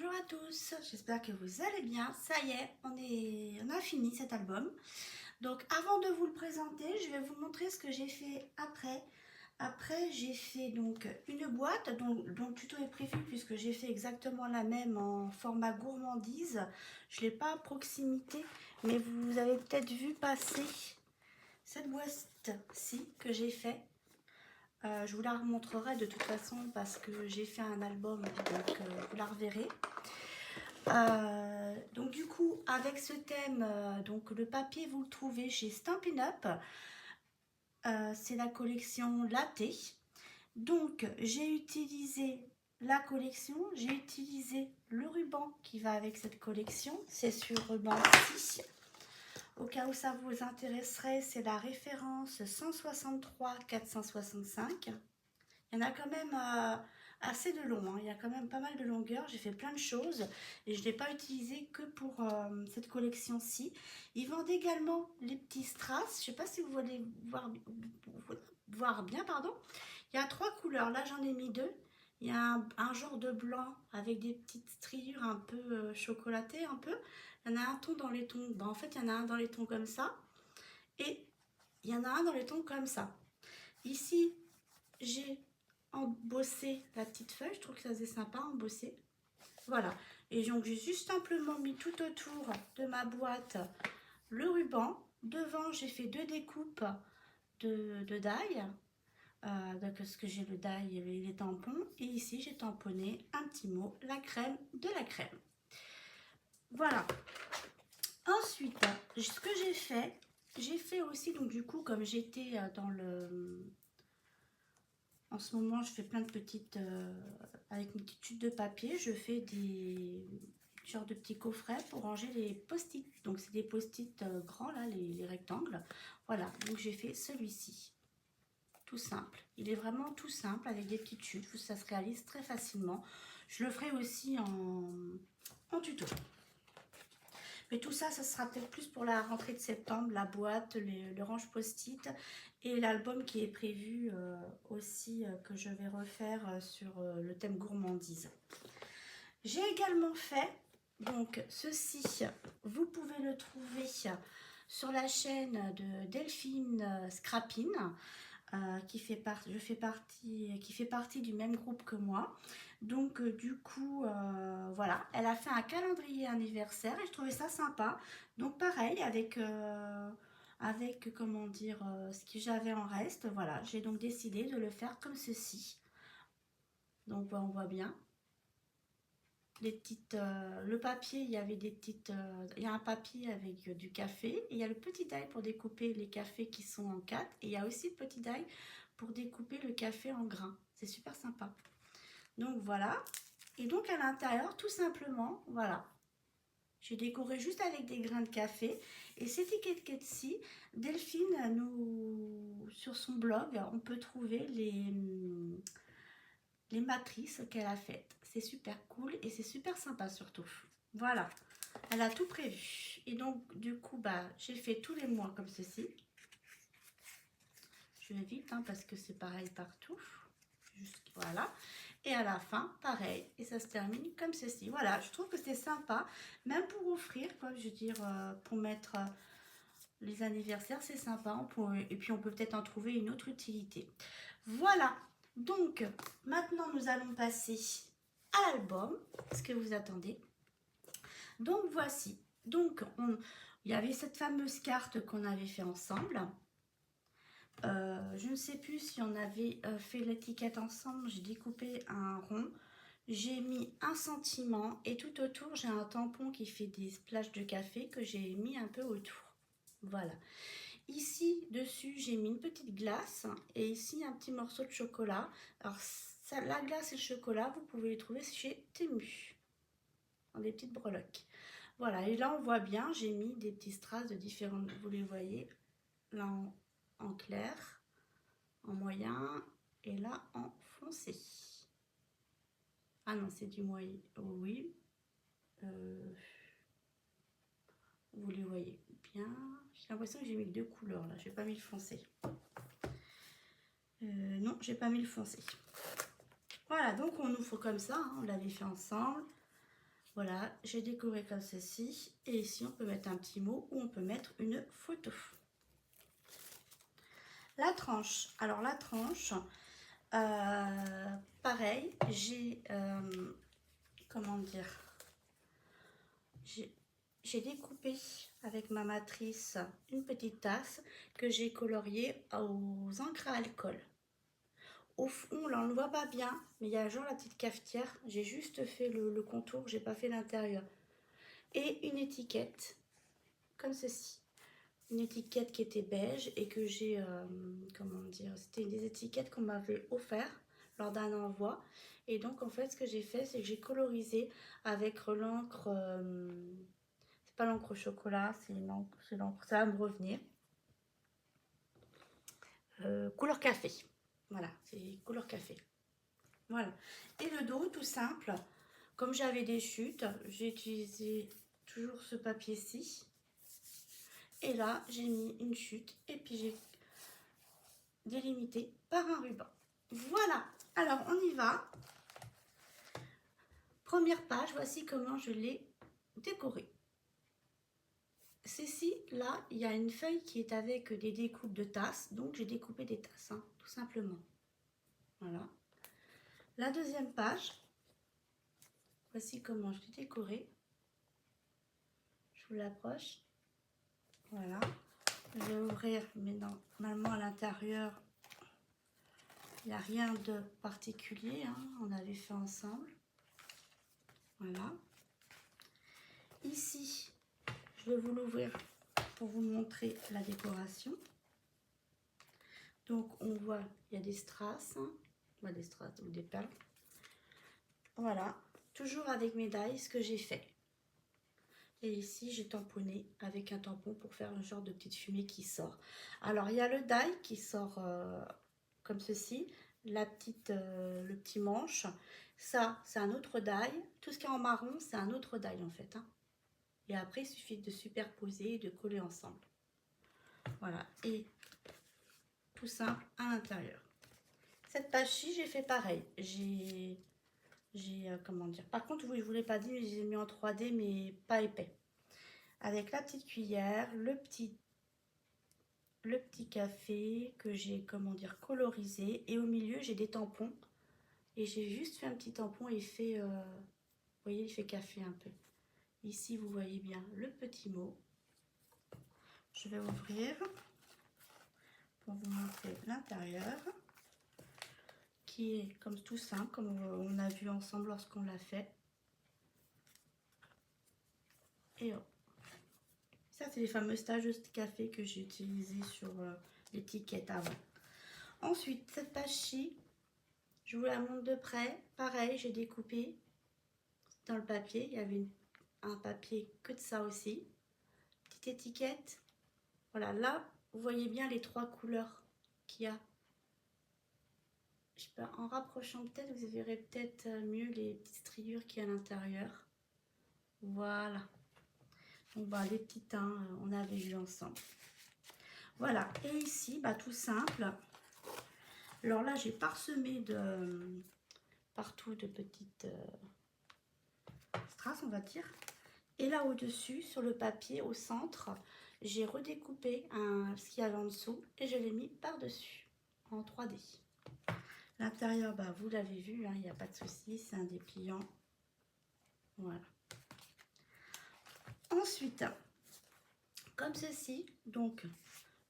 Bonjour à tous, j'espère que vous allez bien. Ça y est, on a fini cet album. Donc avant de vous le présenter, je vais vous montrer ce que j'ai fait après. Après, j'ai fait donc une boîte dont le tuto est prévu puisque j'ai fait exactement la même en format gourmandise. Je ne l'ai pas à proximité, mais vous avez peut-être vu passer cette boîte-ci que j'ai fait. Je vous la remontrerai de toute façon parce que j'ai fait un album, donc vous la reverrez. Donc du coup, avec ce thème, donc le papier, vous le trouvez chez Stampin' Up. C'est la collection Latte. Donc, j'ai utilisé la collection, j'ai utilisé le ruban qui va avec cette collection. C'est sur ruban 6. Au cas où ça vous intéresserait, c'est la référence 163 465. Il y en a quand même assez de long, hein. Il y a quand même pas mal de longueur. J'ai fait plein de choses et je ne l'ai pas utilisé que pour cette collection-ci. Ils vendent également les petits strass. Je ne sais pas si vous voulez voir bien, pardon. Il y a 3 couleurs. Là, j'en ai mis 2. Il y a un genre de blanc avec des petites striures un peu chocolatées, un peu. Il y en a un ton dans les tons. Ben, en fait, il y en a un dans les tons comme ça. Et il y en a un dans les tons comme ça. Ici, j'ai embossé la petite feuille. Je trouve que ça faisait sympa, embossé. Voilà. Et donc, j'ai juste simplement mis tout autour de ma boîte le ruban. Devant, j'ai fait 2 découpes de die. Donc, parce que j'ai le die et les tampons. Et ici, j'ai tamponné un petit mot, la crème de la crème. Voilà. Ensuite, ce que j'ai fait aussi, donc du coup, comme j'étais dans le... En ce moment, je fais plein de petites... avec une petite chute de papier, je fais des genres de petits coffrets pour ranger les post-it. Donc, c'est des post-it grands, là, les rectangles. Voilà, donc j'ai fait celui-ci. Tout simple. Il est vraiment tout simple avec des petites chutes. Ça se réalise très facilement. Je le ferai aussi en tuto. Mais tout ça, ça sera peut-être plus pour la rentrée de septembre, la boîte, le range post-it et l'album qui est prévu aussi que je vais refaire sur le thème gourmandise. J'ai également fait, donc ceci, vous pouvez le trouver sur la chaîne de Delphine Scrappin. Qui fait partie du même groupe que moi. Donc du coup, voilà, elle a fait un calendrier anniversaire et je trouvais ça sympa. Donc pareil, avec comment dire, ce que j'avais en reste, voilà, j'ai donc décidé de le faire comme ceci. Donc on voit bien. Les petites, le papier, il y avait des petites, il y a un papier avec du café et il y a le petit die pour découper les cafés qui sont en 4 et il y a aussi le petit die pour découper le café en grains. C'est super sympa. Donc voilà. Et donc à l'intérieur, tout simplement, voilà. J'ai décoré juste avec des grains de café. Et cette étiquette-ci, Delphine, sur son blog, on peut trouver les matrices qu'elle a faites. C'est super cool et c'est super sympa surtout. Voilà. Elle a tout prévu. Et donc, du coup, j'ai fait tous les mois comme ceci. Je vais vite parce que c'est pareil partout. Juste, voilà. Et à la fin, pareil. Et ça se termine comme ceci. Voilà, je trouve que c'est sympa. Même pour offrir, quoi, je veux dire, pour mettre les anniversaires, c'est sympa. Et puis, on peut peut-être en trouver une autre utilité. Voilà. Donc, maintenant, nous allons passer à l'album. Ce que vous attendez. Donc, voici. Donc, il y avait cette fameuse carte qu'on avait fait ensemble. Je ne sais plus si on avait fait l'étiquette ensemble. J'ai découpé un rond. J'ai mis un sentiment et tout autour, j'ai un tampon qui fait des splashes de café que j'ai mis un peu autour. Voilà. Ici, dessus, j'ai mis une petite glace et ici, un petit morceau de chocolat. Alors, ça, la glace et le chocolat, vous pouvez les trouver chez Temu, dans des petites breloques. Voilà, et là, on voit bien, j'ai mis des petits strass de différentes, vous les voyez, là en clair, en moyen et là en foncé. Ah non, c'est du moyen. Oh, oui. Vous les voyez bien. J'ai l'impression que j'ai mis 2 couleurs là. J'ai pas mis le foncé. Non, j'ai pas mis le foncé. Voilà, donc on ouvre comme ça. On l'avait fait ensemble. Voilà, j'ai décoré comme ceci. Et ici, on peut mettre un petit mot ou on peut mettre une photo. La tranche. Alors, la tranche, pareil, j'ai, comment dire, j'ai découpé avec ma matrice une petite tasse que j'ai coloriée aux encres à alcool. Au fond, là, on ne le voit pas bien, mais il y a genre la petite cafetière. J'ai juste fait le contour, j'ai pas fait l'intérieur. Et une étiquette, comme ceci. Une étiquette qui était beige et que j'ai, comment dire, c'était des étiquettes qu'on m'avait offert lors d'un envoi. Et donc, en fait, ce que j'ai fait, c'est que j'ai colorisé avec l'encre, c'est pas l'encre chocolat, c'est l'encre, ça va me revenir. Couleur café. Voilà, c'est couleur café. Voilà. Et le dos, tout simple. Comme j'avais des chutes, j'ai utilisé toujours ce papier-ci. Et là, j'ai mis une chute et puis j'ai délimité par un ruban. Voilà. Alors, on y va. Première page, voici comment je l'ai décoré. Ceci, là, il y a une feuille qui est avec des découpes de tasses. Donc, j'ai découpé des tasses, hein, tout simplement. Voilà. La deuxième page, voici comment je l'ai décoré. Je vous l'approche. Voilà. Je vais ouvrir, mais normalement à l'intérieur, il n'y a rien de particulier. Hein, on avait fait ensemble. Voilà. Ici, je vais vous l'ouvrir pour vous montrer la décoration. Donc, on voit, il y a des strass. Hein, on voit des strass ou des perles. Voilà. Toujours avec mes die, ce que j'ai fait. Et ici, j'ai tamponné avec un tampon pour faire un genre de petite fumée qui sort. Alors, il y a le die qui sort comme ceci. Le petit manche. Ça, c'est un autre die. Tout ce qui est en marron, c'est un autre die en fait. Hein. Et après, il suffit de superposer et de coller ensemble. Voilà. Et tout simple à l'intérieur. Cette page-ci, j'ai fait pareil. Comment dire. Par contre, oui, je ne vous l'ai pas dit, mais j'ai mis en 3D, mais pas épais. Avec la petite cuillère, le petit café que j'ai, comment dire, colorisé. Et au milieu, j'ai des tampons. Et j'ai juste fait un petit tampon et fait, vous voyez, il fait café un peu. Ici, vous voyez bien le petit mot. Je vais ouvrir pour vous montrer l'intérieur. Qui est comme tout simple, comme on a vu ensemble lorsqu'on l'a fait. Et hop. Ça, c'est les fameuses taches de café que j'ai utilisées sur l'étiquette avant. Ensuite, cette page-ci, je vous la montre de près. Pareil, j'ai découpé dans le papier. Il y avait un papier que de ça aussi. Petite étiquette. Voilà, là, vous voyez bien les 3 couleurs qu'il y a. Je sais pas, en rapprochant peut-être, vous verrez peut-être mieux les petites striures qu'il y a à l'intérieur. Voilà. Donc, bah, les petits teints, on avait vu ensemble. Voilà. Et ici, bah, tout simple. Alors là, j'ai parsemé partout de petites strass, on va dire. Et là, au-dessus, sur le papier, au centre, j'ai redécoupé ce qu'il y avait en dessous et je l'ai mis par-dessus en 3D. L'intérieur, bah, vous l'avez vu, hein, il n'y a pas de souci, c'est un dépliant. Voilà. Ensuite, comme ceci, donc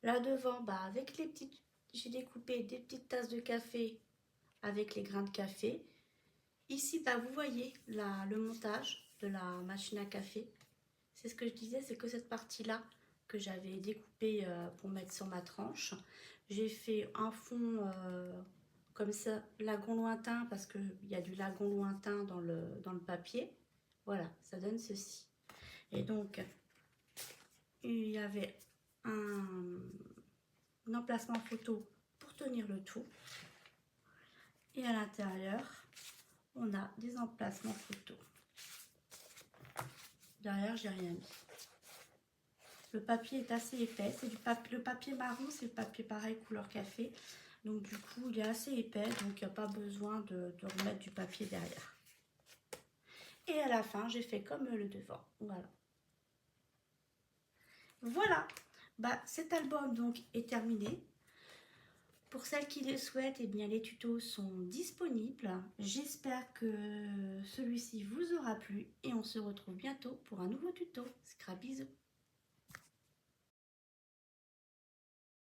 là devant, bah, avec les petites, j'ai découpé des petites tasses de café avec les grains de café. Ici, bah, vous voyez le montage de la machine à café. C'est ce que je disais, c'est que cette partie-là que j'avais découpée pour mettre sur ma tranche. J'ai fait un fond comme ça, lagon lointain, parce qu'il y a du lagon lointain dans le papier. Voilà, ça donne ceci. Et donc, il y avait un emplacement photo pour tenir le tout. Et à l'intérieur, on a des emplacements photos. Derrière, j'ai rien mis. Le papier est assez épais. C'est le papier marron, c'est le papier pareil couleur café. Donc du coup, il est assez épais, donc il n'y a pas besoin de remettre du papier derrière. Et à la fin, j'ai fait comme le devant. Voilà. Voilà. Bah, cet album donc est terminé. Pour celles qui le souhaitent, eh bien, les tutos sont disponibles. J'espère que celui-ci vous aura plu et on se retrouve bientôt pour un nouveau tuto. Scrap bisous.